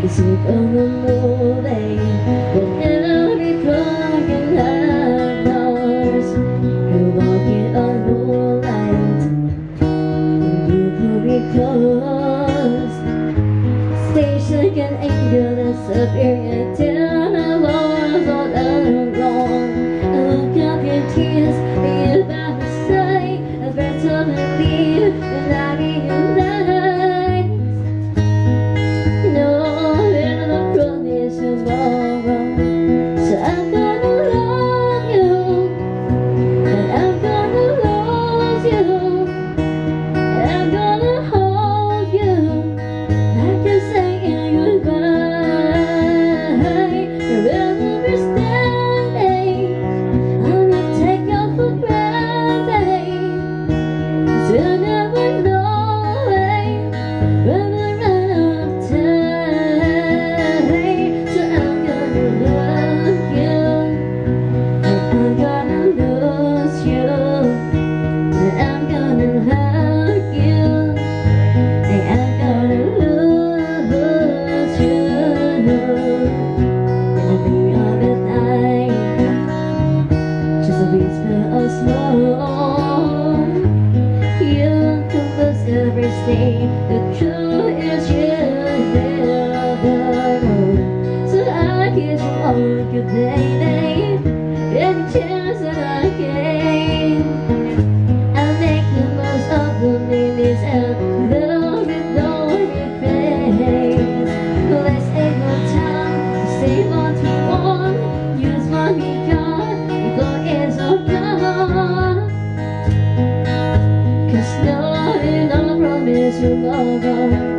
Isip of a movie with every broken heart. You're walking on moonlight, and you hurry close. Station can anger disappear until the walls all alone. I look up your tears, and you're about to say a better believe when I get you lies. The truth is you never know. So I guess you all good baby. Any chance that I can, I'll make the most of the minutes and love it on your face. Let's take our time to say what we want, use what we got, go is all gone. 'Cause no, promise you love her.